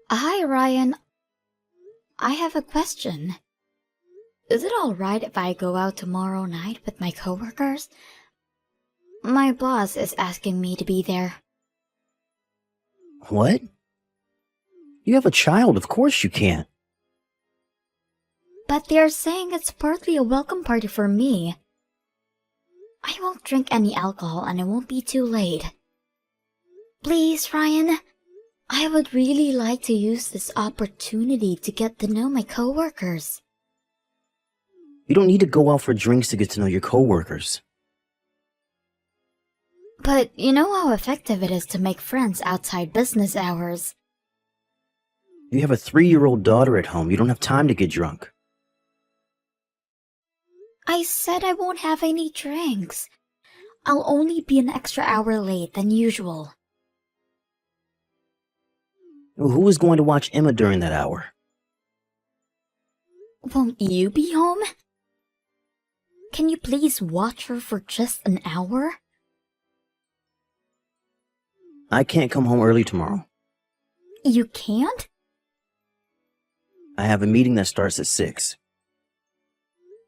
Hi, Ryan. I have a question. Is it alright if I go out tomorrow night with my coworkers? My boss is asking me to be there. What? You have a child, of course you can't. But they're saying it's partly a welcome party for me. I won't drink any alcohol and it won't be too late. Please, Ryan. I would really like to use this opportunity to get to know my coworkers. You don't need to go out for drinks to get to know your coworkers. But you know how effective it is to make friends outside business hours. You have a 3-year-old daughter at home. You don't have time to get drunk. I said I won't have any drinks. I'll only be an extra hour late than usual. Who is going to watch Emma during that hour? Won't you be home? Can you please watch her for just an hour? I can't come home early tomorrow. You can't? I have a meeting that starts at 6.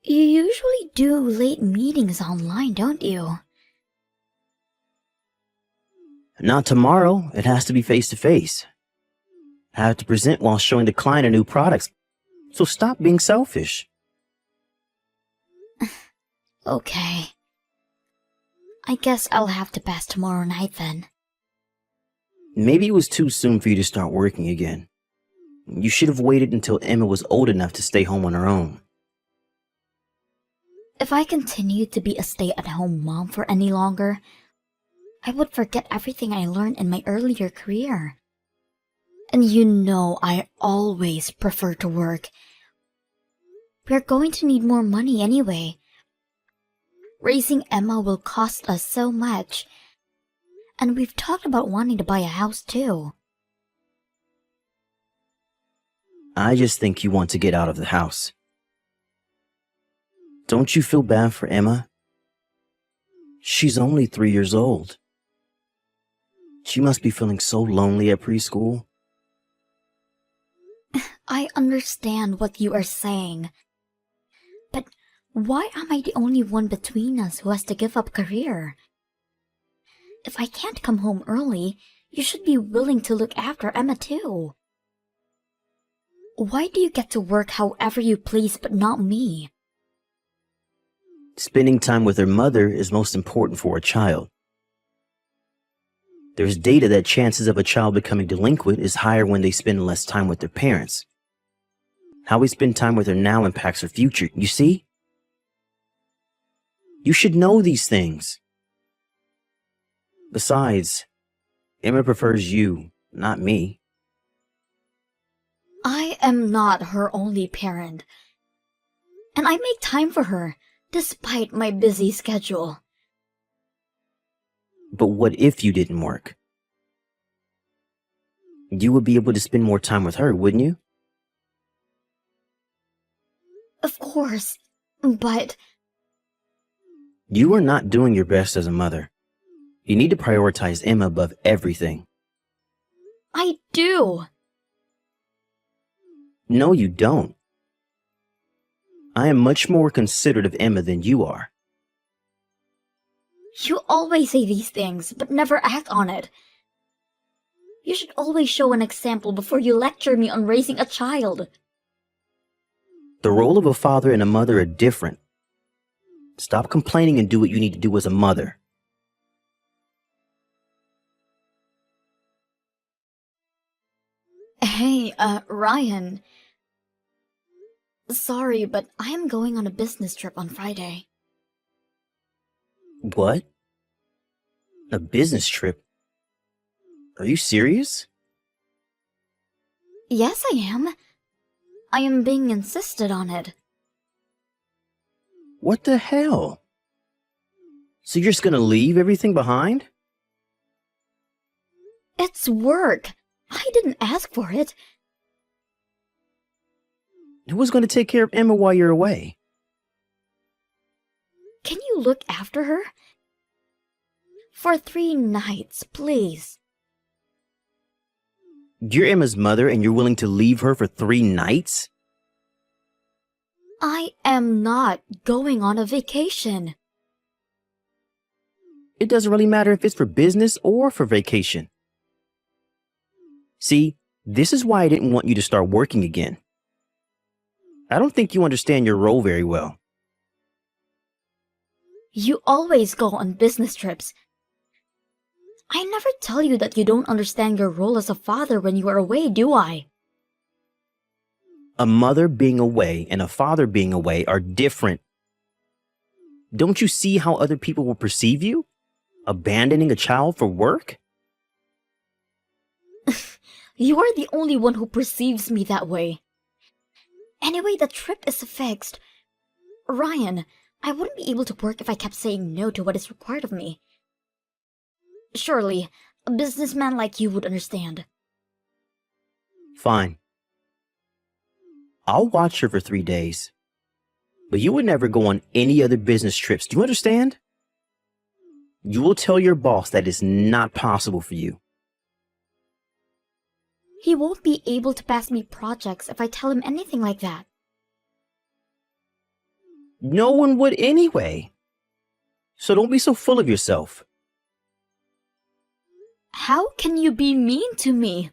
You usually do late meetings online, don't you? Not tomorrow. It has to be face-to-face. I have to present while showing the client a new product. So stop being selfish. Okay. I guess I'll have to pass tomorrow night then. Maybe it was too soon for you to start working again. You should have waited until Emma was old enough to stay home on her own. If I continued to be a stay-at-home mom for any longer, I would forget everything I learned in my earlier career. And you know I always prefer to work. We're going to need more money anyway. Raising Emma will cost us so much. And we've talked about wanting to buy a house too. I just think you want to get out of the house. Don't you feel bad for Emma? She's only 3 years old. She must be feeling so lonely at preschool. I understand what you are saying. But why am I the only one between us who has to give up career? If I can't come home early, you should be willing to look after Emma too. Why do you get to work however you please but not me? Spending time with her mother is most important for a child. There's data that chances of a child becoming delinquent is higher when they spend less time with their parents. How we spend time with her now impacts her future, you see? You should know these things. Besides, Emma prefers you, not me. I am not her only parent. And I make time for her, despite my busy schedule. But what if you didn't work? You would be able to spend more time with her, wouldn't you? Of course, but You are not doing your best as a mother. You need to prioritize Emma above everything. I do. No, you don't. I am much more considerate of Emma than you are. You always say these things, but never act on it. You should always show an example before you lecture me on raising a child. The role of a father and a mother are different. Stop complaining and do what you need to do as a mother. Hey, Ryan. Sorry, but I am going on a business trip on Friday. What? A business trip? Are you serious? Yes, I am. I am being insisted on it. What the hell? So you're just gonna leave everything behind? It's work. I didn't ask for it. Who's gonna take care of Emma while you're away? Can you look after her? For 3 nights, please. You're Emma's mother and you're willing to leave her for 3 nights? I am not going on a vacation. It doesn't really matter if it's for business or for vacation. See, this is why I didn't want you to start working again. I don't think you understand your role very well. You always go on business trips. I never tell you that you don't understand your role as a father when you are away, do I? A mother being away and a father being away are different. Don't you see how other people will perceive you? Abandoning a child for work? You are the only one who perceives me that way. Anyway, the trip is fixed. Ryan, I wouldn't be able to work if I kept saying no to what is required of me. Surely, a businessman like you would understand. Fine. I'll watch her for 3 days. But you would never go on any other business trips. Do you understand? You will tell your boss that it's not possible for you. He won't be able to pass me projects if I tell him anything like that. No one would anyway. So don't be so full of yourself. How can you be mean to me?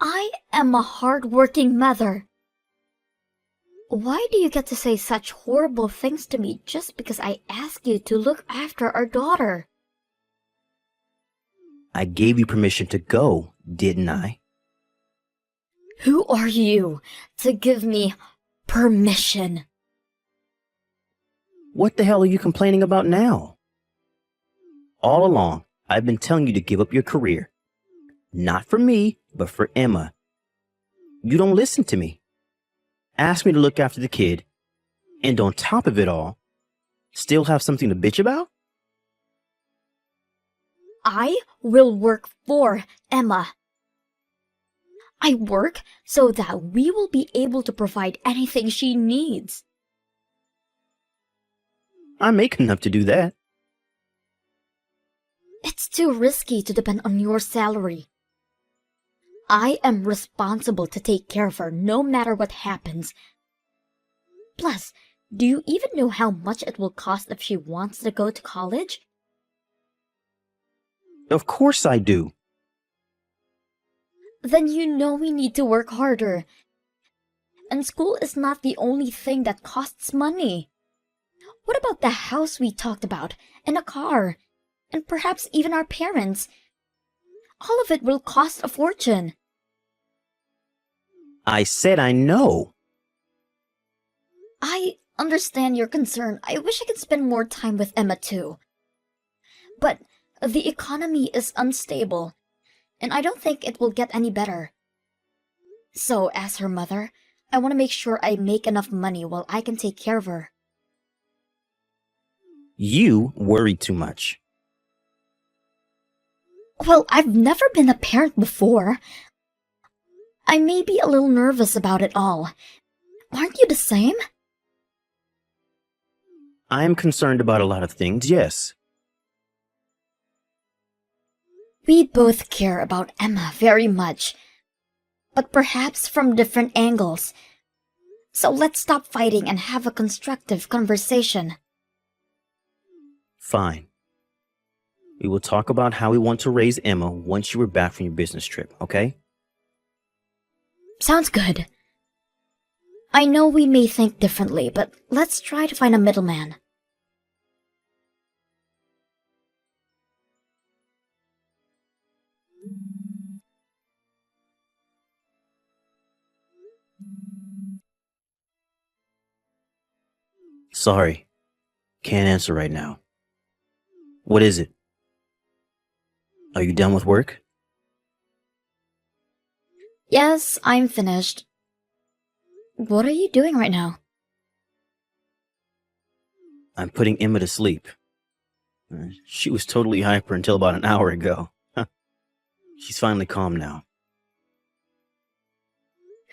I am a hard-working mother. Why do you get to say such horrible things to me just because I ask you to look after our daughter? I gave you permission to go, didn't I? Who are you to give me permission? What the hell are you complaining about now? All along, I've been telling you to give up your career. Not for me, but for Emma. You don't listen to me. Ask me to look after the kid, and on top of it all, still have something to bitch about? I will work for Emma. I work so that we will be able to provide anything she needs. I make enough to do that. It's too risky to depend on your salary. I am responsible to take care of her no matter what happens. Plus, do you even know how much it will cost if she wants to go to college? Of course I do. Then you know we need to work harder. And school is not the only thing that costs money. What about the house we talked about, and a car, and perhaps even our parents? All of it will cost a fortune. I said I know. I understand your concern. I wish I could spend more time with Emma too. But the economy is unstable, and I don't think it will get any better. So, as her mother, I want to make sure I make enough money while I can take care of her. You worry too much. Well, I've never been a parent before. I may be a little nervous about it all. Aren't you the same? I am concerned about a lot of things, yes. We both care about Emma very much, but perhaps from different angles. So let's stop fighting and have a constructive conversation. Fine. We will talk about how we want to raise Emma once you are back from your business trip, okay? Sounds good. I know we may think differently, but let's try to find a middleman. Sorry. Can't answer right now. What is it? Are you done with work? Yes, I'm finished. What are you doing right now? I'm putting Emma to sleep. She was totally hyper until about an hour ago. She's finally calm now.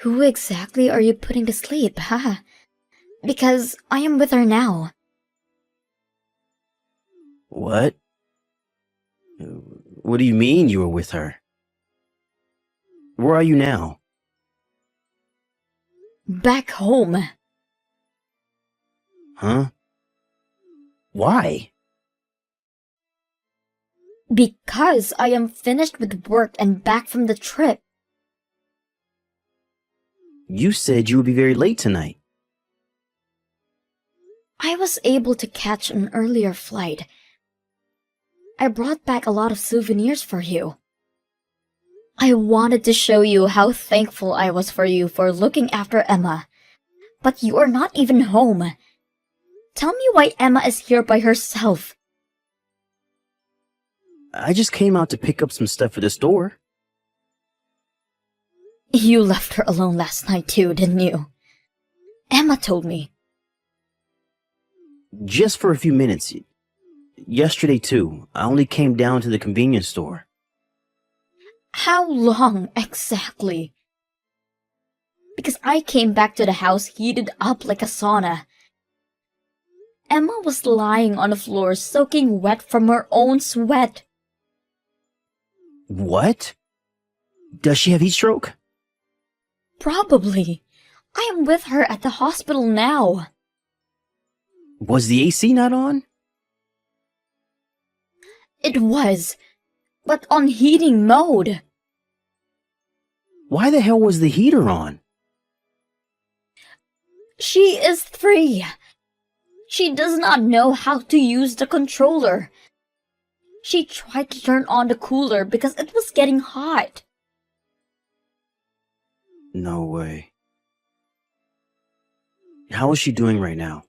Who exactly are you putting to sleep, huh? Because I am with her now. What? What do you mean you were with her? Where are you now? Back home. Huh? Why? Because I am finished with work and back from the trip. You said you would be very late tonight. I was able to catch an earlier flight. I brought back a lot of souvenirs for you. I wanted to show you how thankful I was for you for looking after Emma. But you are not even home. Tell me why Emma is here by herself. I just came out to pick up some stuff for the store. You left her alone last night too, didn't you? Emma told me. Just for a few minutes. Yesterday too. I only came down to the convenience store. How long exactly? Because I came back to the house heated up like a sauna. Emma was lying on the floor soaking wet from her own sweat. What? Does she have heat stroke? Probably. I am with her at the hospital now. Was the AC not on? It was, but on heating mode. Why the hell was the heater on? She is 3. She does not know how to use the controller. She tried to turn on the cooler because it was getting hot. No way. How is she doing right now?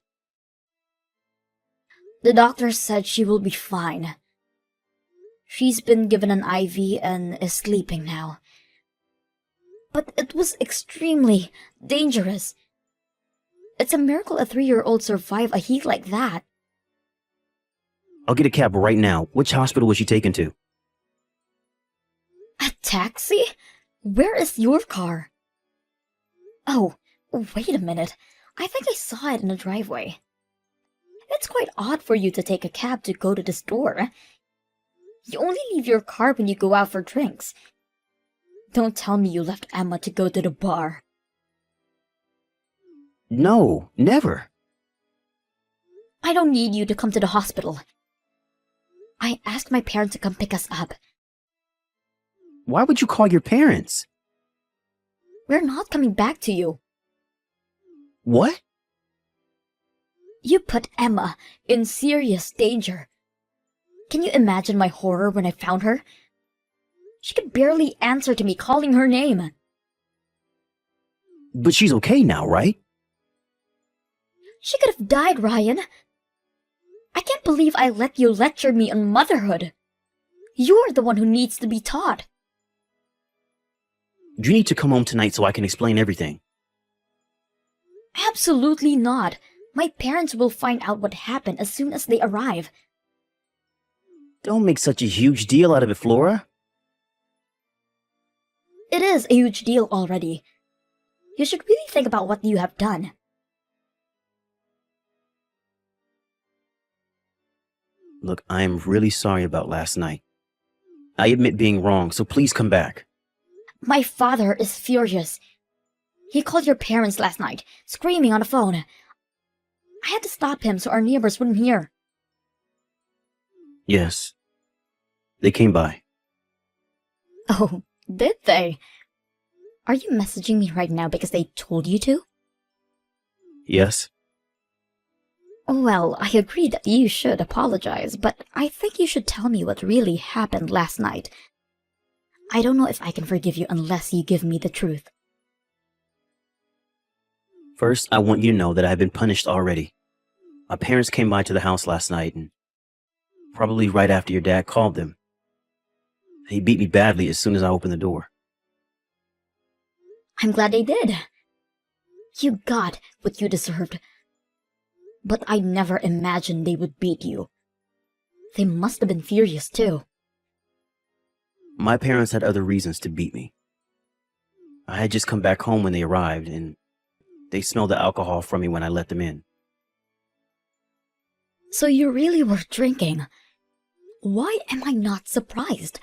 The doctor said she will be fine. She's been given an IV and is sleeping now. But it was extremely dangerous. It's a miracle a 3-year-old survived a heat like that. I'll get a cab right now. Which hospital was she taken to? A taxi? Where is your car? Oh, wait a minute. I think I saw it in the driveway. It's quite odd for you to take a cab to go to the store. You only leave your car when you go out for drinks. Don't tell me you left Emma to go to the bar. No, never. I don't need you to come to the hospital. I asked my parents to come pick us up. Why would you call your parents? We're not coming back to you. What? You put Emma in serious danger. Can you imagine my horror when I found her? She could barely answer to me calling her name. But she's okay now, right? She could have died, Ryan. I can't believe I let you lecture me on motherhood. You're the one who needs to be taught. You need to come home tonight so I can explain everything. Absolutely not. My parents will find out what happened as soon as they arrive. Don't make such a huge deal out of it, Flora. It is a huge deal already. You should really think about what you have done. Look, I am really sorry about last night. I admit being wrong, so please come back. My father is furious. He called your parents last night, screaming on the phone. I had to stop him so our neighbors wouldn't hear. Yes. They came by. Oh, did they? Are you messaging me right now because they told you to? Yes. Well, I agree that you should apologize, but I think you should tell me what really happened last night. I don't know if I can forgive you unless you give me the truth. First, I want you to know that I've been punished already. My parents came by to the house last night, and probably right after your dad called them. He beat me badly as soon as I opened the door. I'm glad they did. You got what you deserved. But I never imagined they would beat you. They must have been furious too. My parents had other reasons to beat me. I had just come back home when they arrived, and they smelled the alcohol from me when I let them in. So you really were drinking. Why am I not surprised?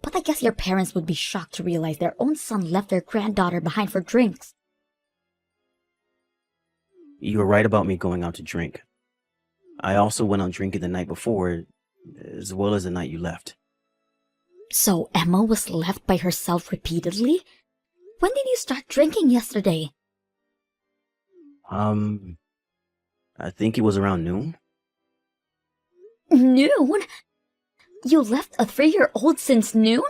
But I guess your parents would be shocked to realize their own son left their granddaughter behind for drinks. You were right about me going out to drink. I also went out drinking the night before, as well as the night you left. So Emma was left by herself repeatedly? When did you start drinking yesterday? I think it was around noon. Noon? You left a 3-year-old since noon?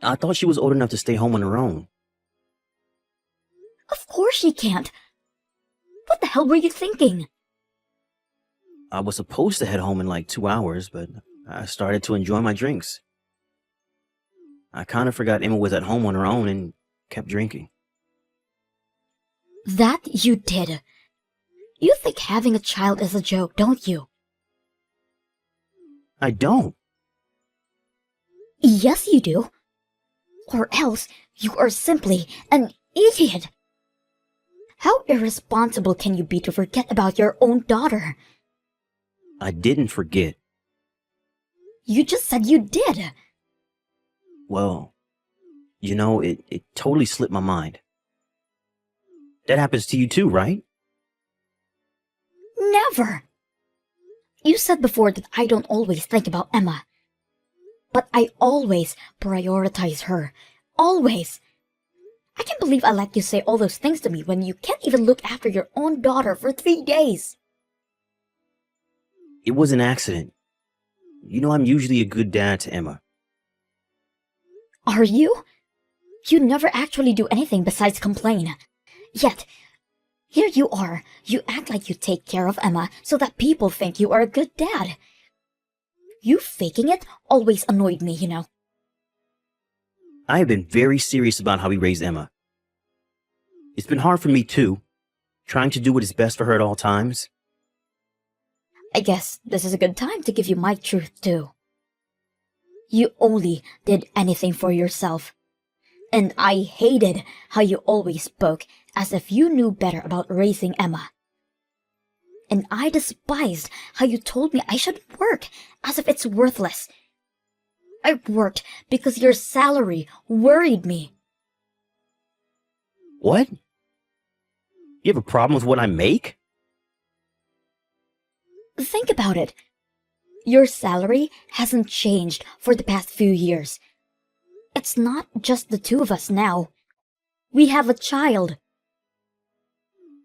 I thought she was old enough to stay home on her own. Of course she can't. What the hell were you thinking? I was supposed to head home in like 2 hours, but I started to enjoy my drinks. I kind of forgot Emma was at home on her own and kept drinking. That you did. You think having a child is a joke, don't you? I don't. Yes, you do. Or else you are simply an idiot. How irresponsible can you be to forget about your own daughter? I didn't forget. You just said you did. Well, it totally slipped my mind. That happens to you too, right? Never. You said before that I don't always think about Emma. But I always prioritize her. Always. I can't believe I let you say all those things to me when you can't even look after your own daughter for 3 days. It was an accident. I'm usually a good dad to Emma. Are you? You never actually do anything besides complain. Yet, here you are. You act like you take care of Emma so that people think you are a good dad. You faking it always annoyed me, I have been very serious about how we raised Emma. It's been hard for me too, trying to do what is best for her at all times. I guess this is a good time to give you my truth too. You only did anything for yourself. And I hated how you always spoke as if you knew better about raising Emma. And I despised how you told me I should work as if it's worthless. I worked because your salary worried me. What? You have a problem with what I make? Think about it. Your salary hasn't changed for the past few years. It's not just the two of us now. We have a child.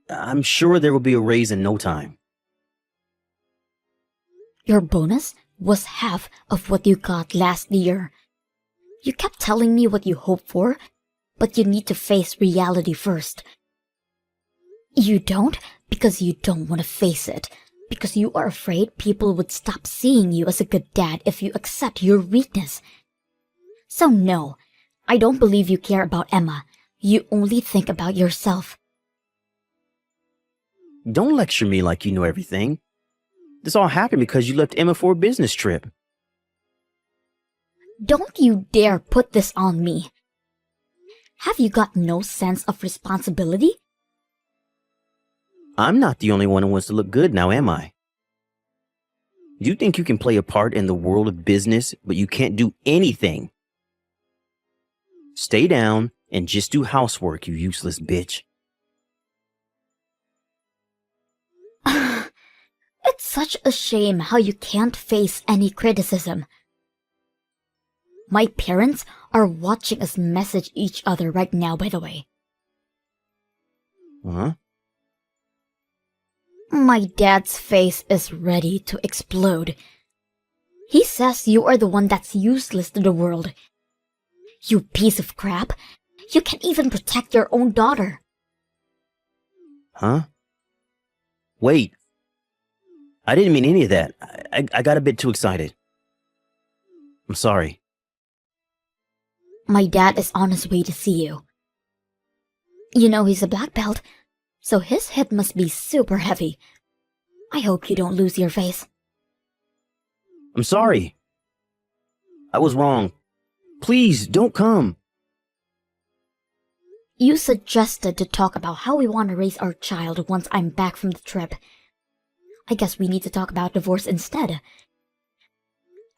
I'm sure there will be a raise in no time. Your bonus was half of what you got last year. You kept telling me what you hope for, but you need to face reality first. You don't because you don't want to face it, because you are afraid people would stop seeing you as a good dad if you accept your weakness. So no, I don't believe you care about Emma. You only think about yourself. Don't lecture me like you know everything. This all happened because you left Emma for a business trip. Don't you dare put this on me. Have you got no sense of responsibility? I'm not the only one who wants to look good now, am I? You think you can play a part in the world of business, but you can't do anything. Stay down and just do housework, you useless bitch. It's such a shame how you can't face any criticism. My parents are watching us message each other right now, by the way. Huh? My dad's face is ready to explode. He says you are the one that's useless to the world. You piece of crap. You can't even protect your own daughter. Huh? Wait. I didn't mean any of that. I got a bit too excited. I'm sorry. My dad is on his way to see you. You know he's a black belt, so his hit must be super heavy. I hope you don't lose your face. I'm sorry. I was wrong. Please, don't come. You suggested to talk about how we want to raise our child once I'm back from the trip. I guess we need to talk about divorce instead.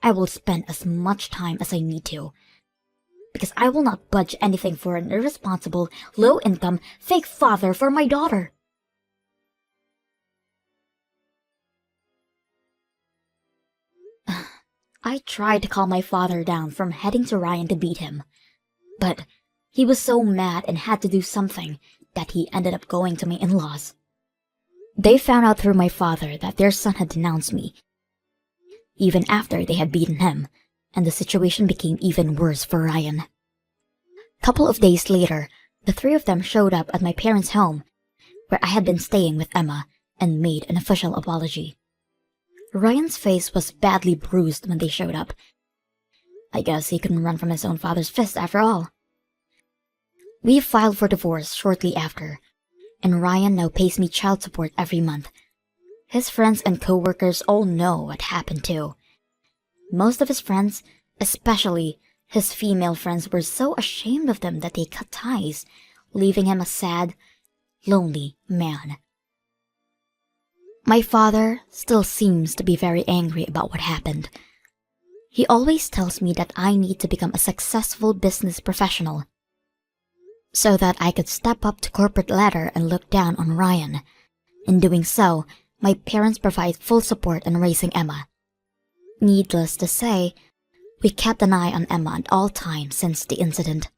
I will spend as much time as I need to. Because I will not budge anything for an irresponsible, low-income, fake father for my daughter. I tried to calm my father down from heading to Ryan to beat him. But he was so mad and had to do something that he ended up going to my in-laws. They found out through my father that their son had denounced me, even after they had beaten him, and the situation became even worse for Ryan. Couple of days later, the three of them showed up at my parents' home, where I had been staying with Emma, and made an official apology. Ryan's face was badly bruised when they showed up. I guess he couldn't run from his own father's fist after all. We filed for divorce shortly after, and Ryan now pays me child support every month. His friends and co-workers all know what happened too. Most of his friends, especially his female friends, were so ashamed of them that they cut ties, leaving him a sad, lonely man. My father still seems to be very angry about what happened. He always tells me that I need to become a successful business professional, so that I could step up to corporate ladder and look down on Ryan. In doing so, my parents provide full support in raising Emma. Needless to say, we kept an eye on Emma at all times since the incident.